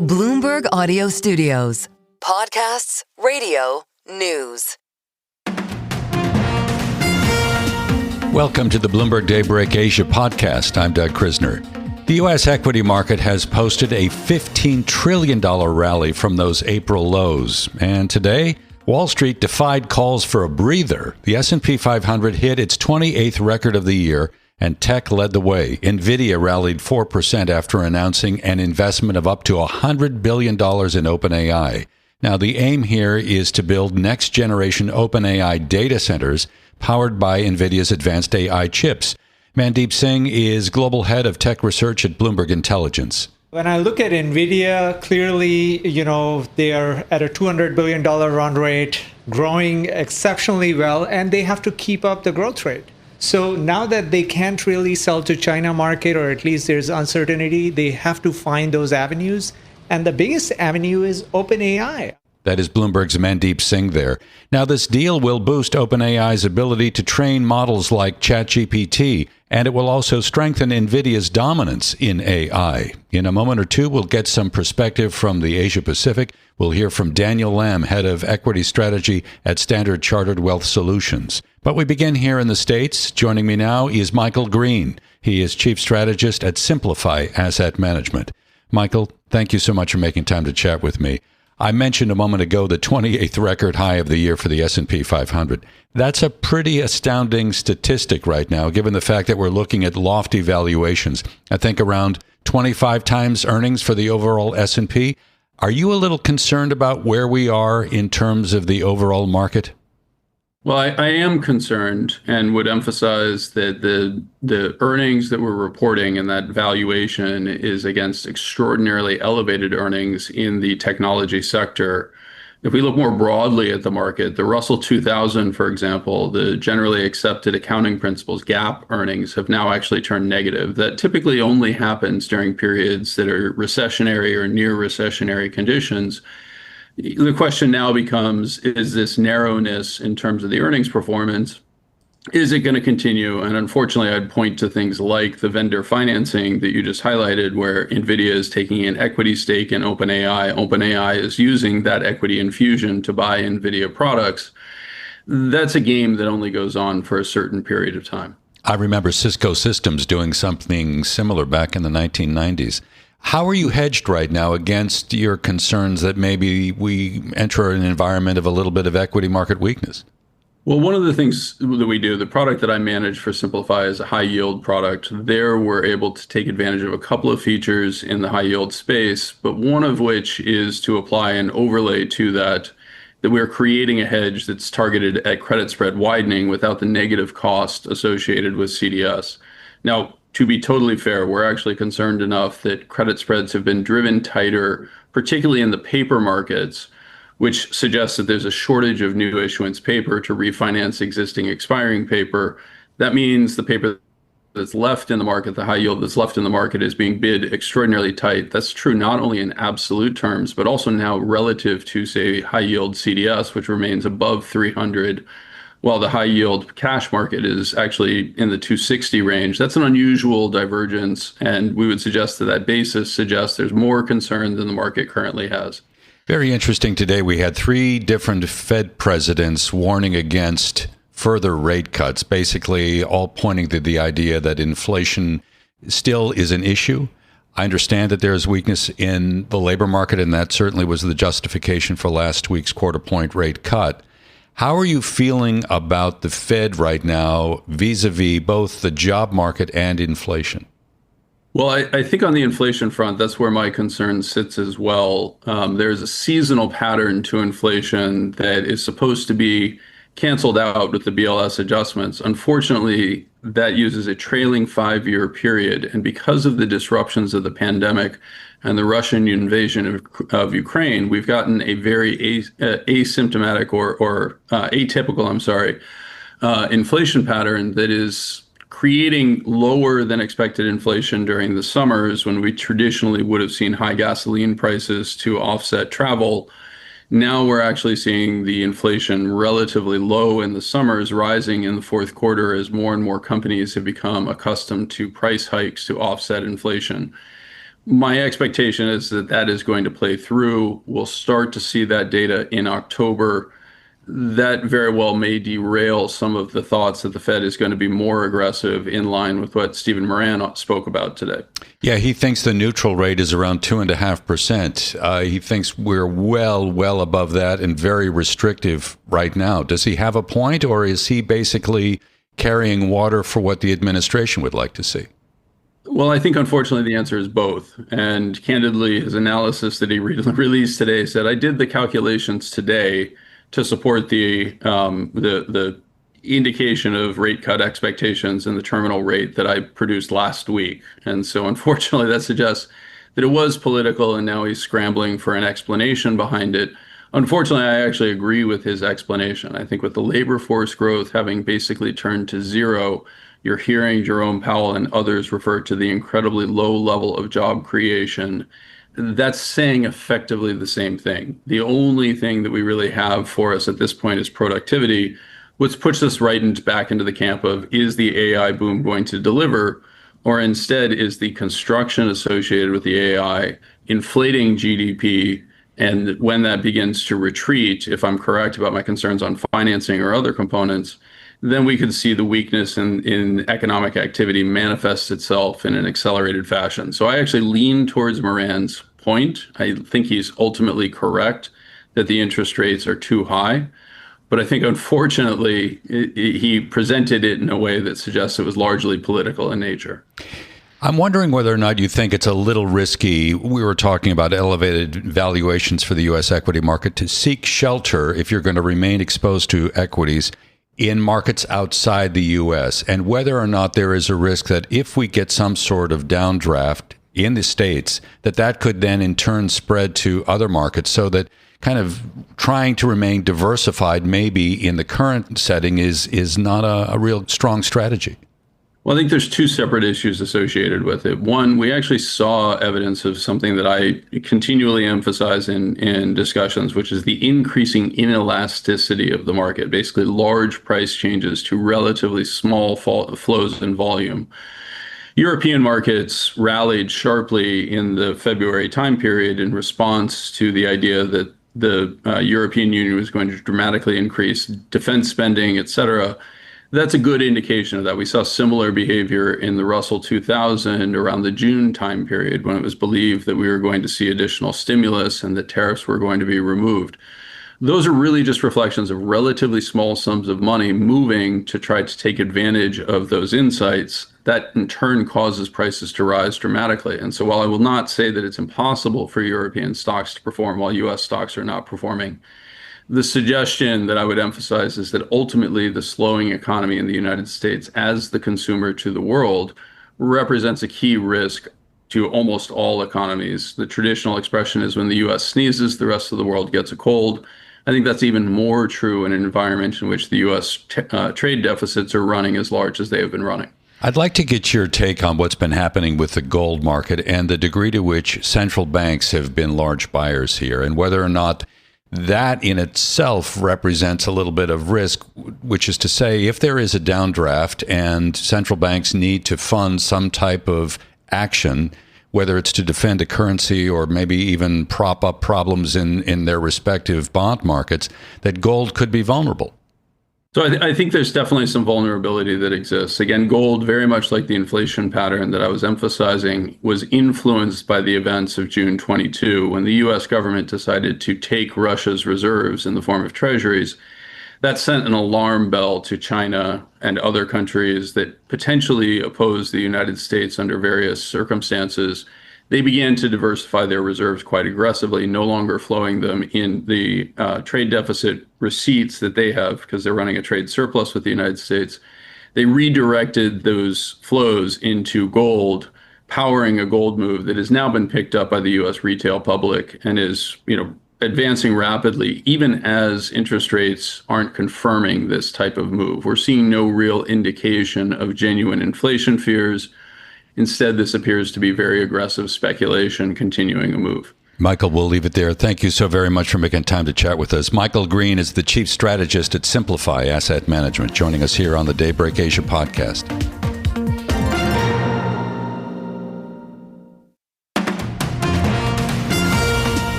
Bloomberg Audio Studios. Podcasts, radio, news. Welcome to the Bloomberg Daybreak Asia podcast. I'm Doug Krisner. The U.S. equity market has posted a $15 trillion rally from those April lows. And today, Wall Street defied calls for a breather. The S&P 500 hit its 28th record of the year, and tech led the way. Nvidia rallied 4% after announcing an investment of up to $100 billion in OpenAI. Now, the aim here is to build next-generation OpenAI data centers powered by Nvidia's advanced AI chips. Mandeep Singh is global head of tech research at Bloomberg Intelligence. When I look at Nvidia, clearly, they are at a $200 billion run rate, growing exceptionally well, and they have to keep up the growth rate. So now that they can't really sell to China market, or at least there's uncertainty, they have to find those avenues. And the biggest avenue is OpenAI. That is Bloomberg's Mandeep Singh there. Now, this deal will boost OpenAI's ability to train models like ChatGPT, and it will also strengthen Nvidia's dominance in AI. In a moment or two, we'll get some perspective from the Asia Pacific. We'll hear from Daniel Lam, head of equity strategy at Standard Chartered Wealth Solutions. But we begin here in the States. Joining me now is Michael Green. He is chief strategist at Simplify Asset Management. Michael, thank you so much for making time to chat with me. I mentioned a moment ago the 28th record high of the year for the S&P 500. That's a pretty astounding statistic right now, given the fact that we're looking at lofty valuations. I think around 25 times earnings for the overall S&P. Are you a little concerned about where we are in terms of the overall market? Well, I am concerned and would emphasize that the earnings that we're reporting and that valuation is against extraordinarily elevated earnings in the technology sector. If we look more broadly at the market, the Russell 2000, for example, the generally accepted accounting principles, GAAP earnings, have now actually turned negative. That typically only happens during periods that are recessionary or near recessionary conditions. The question now becomes, is this narrowness in terms of the earnings performance, is it going to continue? And unfortunately, I'd point to things like the vendor financing that you just highlighted, where Nvidia is taking an equity stake in OpenAI. OpenAI is using that equity infusion to buy Nvidia products. That's a game that only goes on for a certain period of time. I remember Cisco Systems doing something similar back in the 1990s. How are you hedged right now against your concerns that maybe we enter an environment of a little bit of equity market weakness? Well, one of the things that we do, the product that I manage for Simplify is a high yield product. There we're able to take advantage of a couple of features in the high yield space, but one of which is to apply an overlay to that we're creating a hedge that's targeted at credit spread widening without the negative cost associated with CDS. Now, to be totally fair, we're actually concerned enough that credit spreads have been driven tighter, particularly in the paper markets, which suggests that there's a shortage of new issuance paper to refinance existing expiring paper. That means the paper that's left in the market, the high yield that's left in the market, is being bid extraordinarily tight. That's true not only in absolute terms, but also now relative to, say, high yield CDS, which remains above 300. While the high yield cash market is actually in the 260 range. That's an unusual divergence, and we would suggest that basis suggests there's more concern than the market currently has. Very interesting. Today we had 3 different Fed presidents warning against further rate cuts, basically all pointing to the idea that inflation still is an issue. I understand that there is weakness in the labor market, and that certainly was the justification for last week's quarter-point rate cut. How are you feeling about the Fed right now vis-a-vis both the job market and inflation? Well, I think on the inflation front, that's where my concern sits as well. There's a seasonal pattern to inflation that is supposed to be canceled out with the BLS adjustments. Unfortunately, that uses a trailing 5-year period. And because of the disruptions of the pandemic and the Russian invasion of Ukraine, we've gotten a very asymptomatic or atypical, inflation pattern that is creating lower than expected inflation during the summers when we traditionally would have seen high gasoline prices to offset travel. Now we're actually seeing the inflation relatively low in the summers, rising in the fourth quarter as more and more companies have become accustomed to price hikes to offset inflation. My expectation is that that is going to play through. We'll start to see that data in October. That very well may derail some of the thoughts that the Fed is going to be more aggressive, in line with what Stephen Moran spoke about today. Yeah, he thinks the neutral rate is around 2.5%. He thinks we're well above that and very restrictive right now. Does he have a point, or is he basically carrying water for what the administration would like to see? Well, I think, unfortunately, the answer is both. And candidly, his analysis that he released today said, I did the calculations today to support the indication of rate cut expectations and the terminal rate that I produced last week. And so, unfortunately, that suggests that it was political, and now he's scrambling for an explanation behind it. Unfortunately, I actually agree with his explanation. I think with the labor force growth having basically turned to zero, you're hearing Jerome Powell and others refer to the incredibly low level of job creation. That's saying effectively the same thing. The only thing that we really have for us at this point is productivity, which puts us back into the camp of, is the AI boom going to deliver? Or instead, is the construction associated with the AI inflating GDP? And when that begins to retreat, if I'm correct about my concerns on financing or other components, then we could see the weakness in economic activity manifest itself in an accelerated fashion. So I actually lean towards Moran's point. I think he's ultimately correct that the interest rates are too high. But I think, unfortunately, he presented it in a way that suggests it was largely political in nature. I'm wondering whether or not you think it's a little risky. We were talking about elevated valuations for the U.S. equity market, to seek shelter if you're going to remain exposed to equities in markets outside the U.S., and whether or not there is a risk that if we get some sort of downdraft in the States, that could then in turn spread to other markets, so that kind of trying to remain diversified maybe in the current setting is not a real strong strategy. Well, I think there's two separate issues associated with it. One, we actually saw evidence of something that I continually emphasize in discussions, which is the increasing inelasticity of the market, basically large price changes to relatively small flows in volume. European markets rallied sharply in the February time period in response to the idea that the European Union was going to dramatically increase defense spending, et cetera. That's a good indication of that. We saw similar behavior in the Russell 2000 around the June time period, when it was believed that we were going to see additional stimulus and that tariffs were going to be removed. Those are really just reflections of relatively small sums of money moving to try to take advantage of those insights. That in turn causes prices to rise dramatically. And so while I will not say that it's impossible for European stocks to perform while US stocks are not performing, the suggestion that I would emphasize is that ultimately the slowing economy in the United States as the consumer to the world represents a key risk to almost all economies. The traditional expression is, when the US sneezes, the rest of the world gets a cold. I think that's even more true in an environment in which the US trade deficits are running as large as they have been running. I'd like to get your take on what's been happening with the gold market and the degree to which central banks have been large buyers here, and whether or not that in itself represents a little bit of risk, which is to say, if there is a downdraft and central banks need to fund some type of action, whether it's to defend a currency or maybe even prop up problems in their respective bond markets, that gold could be vulnerable. So I think there's definitely some vulnerability that exists. Again, gold, very much like the inflation pattern that I was emphasizing, was influenced by the events of June 22, when the US government decided to take Russia's reserves in the form of treasuries. That sent an alarm bell to China and other countries that potentially oppose the United States under various circumstances. They began to diversify their reserves quite aggressively, no longer flowing them in the trade deficit receipts that they have, because they're running a trade surplus with the United States. They redirected those flows into gold, powering a gold move that has now been picked up by the US retail public and is, advancing rapidly, even as interest rates aren't confirming this type of move. We're seeing no real indication of genuine inflation fears. Instead, this appears to be very aggressive speculation continuing a move. Michael, we'll leave it there. Thank you so very much for making time to chat with us. Michael Green is the chief strategist at Simplify Asset Management, joining us here on the Daybreak Asia podcast.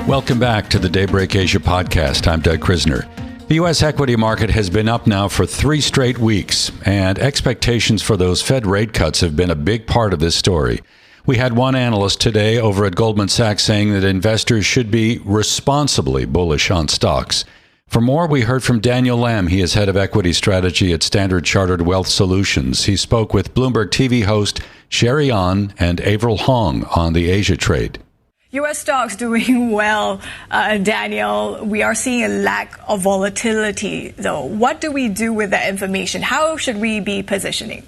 Welcome back to the Daybreak Asia podcast. I'm Doug Krisner. The U.S. equity market has been up now for 3 straight weeks, and expectations for those Fed rate cuts have been a big part of this story. We had one analyst today over at Goldman Sachs saying that investors should be responsibly bullish on stocks. For more, we heard from Daniel Lam. He is head of equity strategy at Standard Chartered Wealth Solutions. He spoke with Bloomberg TV host Shery and Avril on the Asia trade. U.S. stocks doing well, Daniel. We are seeing a lack of volatility, though. What do we do with that information? How should we be positioning?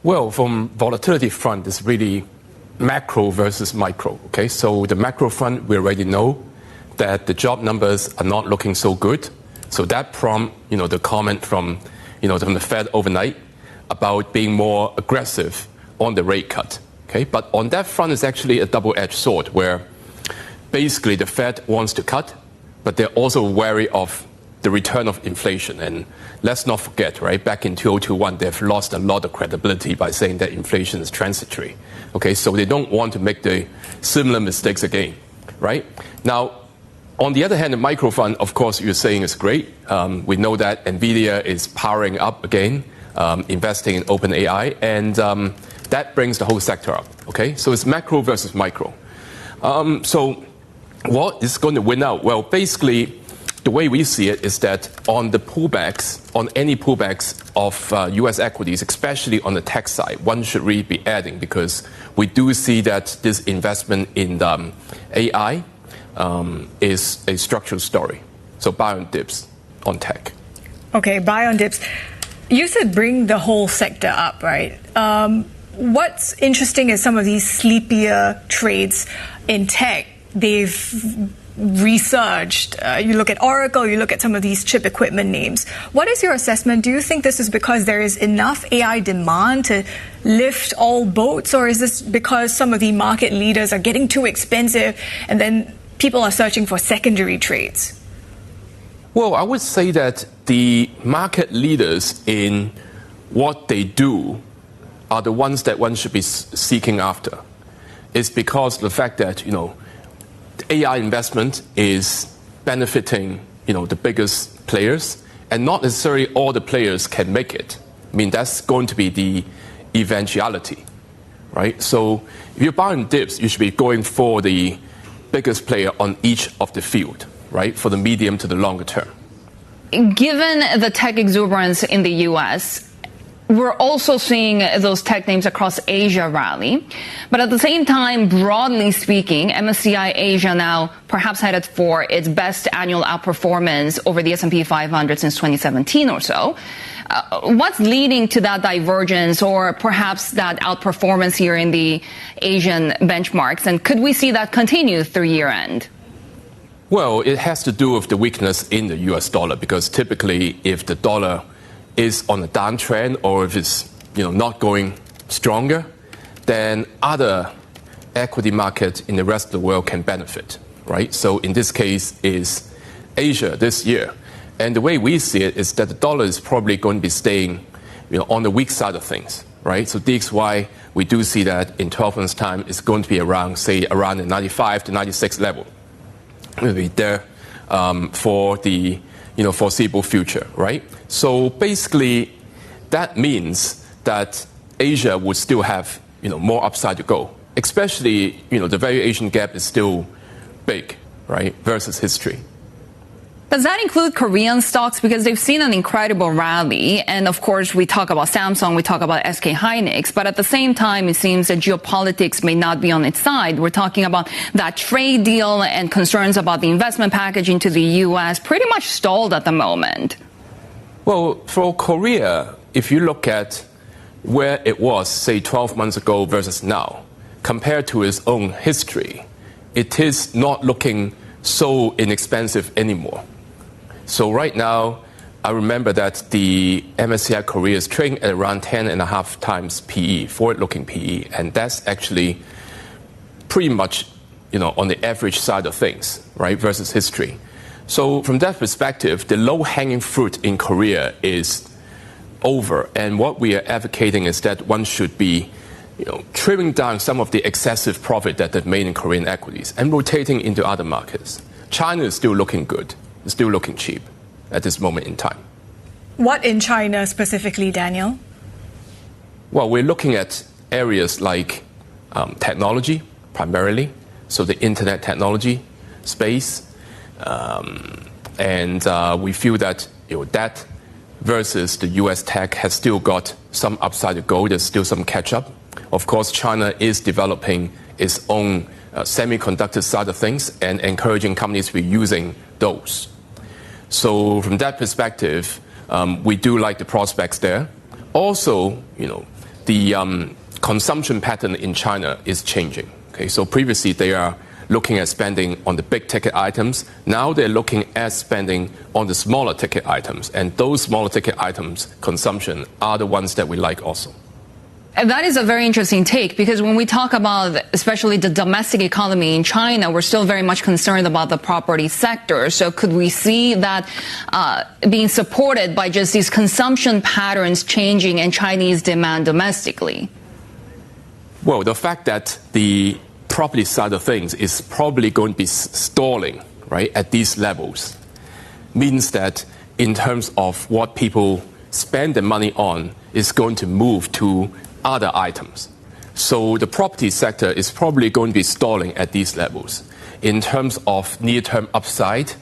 Well, from volatility front, it's really macro versus micro. Okay, so the macro front, we already know that the job numbers are not looking so good. So that prompt, the comment from the Fed overnight about being more aggressive on the rate cut. Okay, but on that front, it's actually a double-edged sword where basically the Fed wants to cut, but they're also wary of the return of inflation. And let's not forget, right, back in 2021, they've lost a lot of credibility by saying that inflation is transitory. Okay, so they don't want to make the similar mistakes again, right? Now, on the other hand, the micro front, of course, you're saying is great. We know that Nvidia is powering up again, investing in OpenAI, and that brings the whole sector up. Okay, so it's macro versus micro. So what is going to win out? Well, basically, the way we see it is that on the pullbacks, on any pullbacks of U.S. equities, especially on the tech side, one should really be adding because we do see that this investment in AI is a structural story. So buy on dips on tech. Okay, buy on dips. You said bring the whole sector up, right? What's interesting is some of these sleepier trades in tech, they've resurged. You look at Oracle, you look at some of these chip equipment names. What is your assessment? Do you think this is because there is enough AI demand to lift all boats, or is this because some of the market leaders are getting too expensive and then people are searching for secondary trades? Well, I would say that the market leaders in what they do are the ones that one should be seeking after. It's because of the fact that, AI investment is benefiting, the biggest players, and not necessarily all the players can make it. I mean, that's going to be the eventuality, right? So if you're buying dips, you should be going for the biggest player on each of the field, right? For the medium to the longer term. Given the tech exuberance in the U.S., we're also seeing those tech names across Asia rally. But at the same time, broadly speaking, MSCI Asia now perhaps headed for its best annual outperformance over the S&P 500 since 2017 or so. What's leading to that divergence or perhaps that outperformance here in the Asian benchmarks? And could we see that continue through year end? Well, it has to do with the weakness in the US dollar, because typically if the dollar is on a downtrend or if it's not going stronger, then other equity markets in the rest of the world can benefit, right? So in this case is Asia this year. And the way we see it is that the dollar is probably going to be staying on the weak side of things, right? So DXY, we do see that in 12 months' time it's going to be around the 95 to 96 level. It'll be there for the foreseeable future, right? So basically, that means that Asia would still have more upside to go. Especially, the valuation gap is still big, right, versus history. Does that include Korean stocks? Because they've seen an incredible rally. And of course, we talk about Samsung, we talk about SK Hynix. But at the same time, it seems that geopolitics may not be on its side. We're talking about that trade deal and concerns about the investment package into the U.S. pretty much stalled at the moment. Well, for Korea, if you look at where it was, say, 12 months ago versus now, compared to its own history, it is not looking so inexpensive anymore. So right now, I remember that the MSCI Korea is trading at around 10.5 times PE, forward-looking PE, and that's actually pretty much, on the average side of things, right, versus history. So from that perspective, the low-hanging fruit in Korea is over, and what we are advocating is that one should be trimming down some of the excessive profit that they've made in Korean equities and rotating into other markets. China is still looking good, it's still looking cheap at this moment in time. What in China specifically, Daniel? Well, we're looking at areas like technology, primarily, so the internet technology space, and we feel that that versus the US tech has still got some upside to go. There's still some catch-up. Of course, China is developing its own semiconductor side of things and encouraging companies to be using those. So from that perspective, we do like the prospects there. Also, the consumption pattern in China is changing. Okay, so previously they are looking at spending on the big ticket items. Now they're looking at spending on the smaller ticket items. And those smaller ticket items consumption are the ones that we like also. And that is a very interesting take, because when we talk about especially the domestic economy in China, we're still very much concerned about the property sector. So could we see that being supported by just these consumption patterns changing and Chinese demand domestically? Well, the fact that the property side of things is probably going to be stalling, right, at these levels means that in terms of what people spend their money on is going to move to other items. So the property sector is probably going to be stalling at these levels. In terms of near-term upside,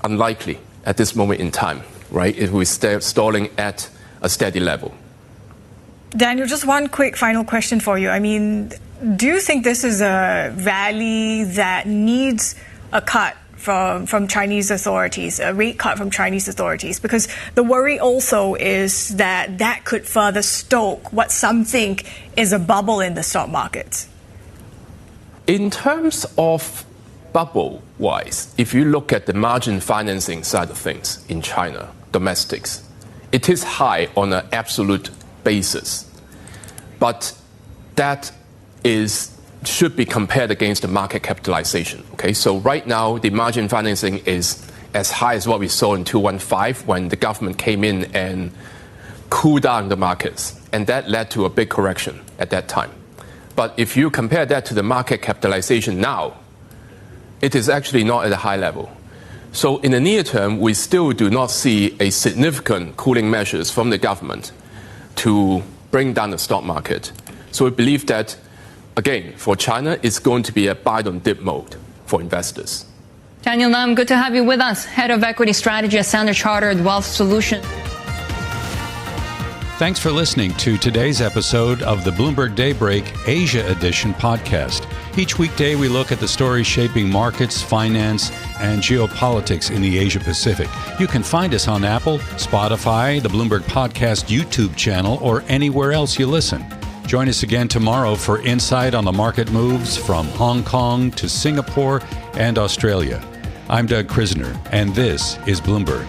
unlikely at this moment in time, right? If we're stalling at a steady level. Daniel, just one quick final question for you. I mean, do you think this is a rally that needs a cut from Chinese authorities, a rate cut from Chinese authorities? Because the worry also is that that could further stoke what some think is a bubble in the stock market. In terms of bubble-wise, if you look at the margin financing side of things in China, domestics, it is high on an absolute basis. But that should be compared against the market capitalization. Okay, so right now the margin financing is as high as what we saw in 2015 when the government came in and cooled down the markets, and that led to a big correction at that time. But if you compare that to the market capitalization now, it is actually not at a high level. So in the near term, we still do not see a significant cooling measures from the government to bring down the stock market. So we believe that, again, for China, it's going to be a buy-on-dip mode for investors. Daniel Lam, good to have you with us, Head of Equity Strategy at Standard Chartered Wealth Solutions. Thanks for listening to today's episode of the Bloomberg Daybreak Asia Edition podcast. Each weekday, we look at the stories shaping markets, finance, and geopolitics in the Asia Pacific. You can find us on Apple, Spotify, the Bloomberg Podcast YouTube channel, or anywhere else you listen. Join us again tomorrow for insight on the market moves from Hong Kong to Singapore and Australia. I'm Doug Krisner, and this is Bloomberg.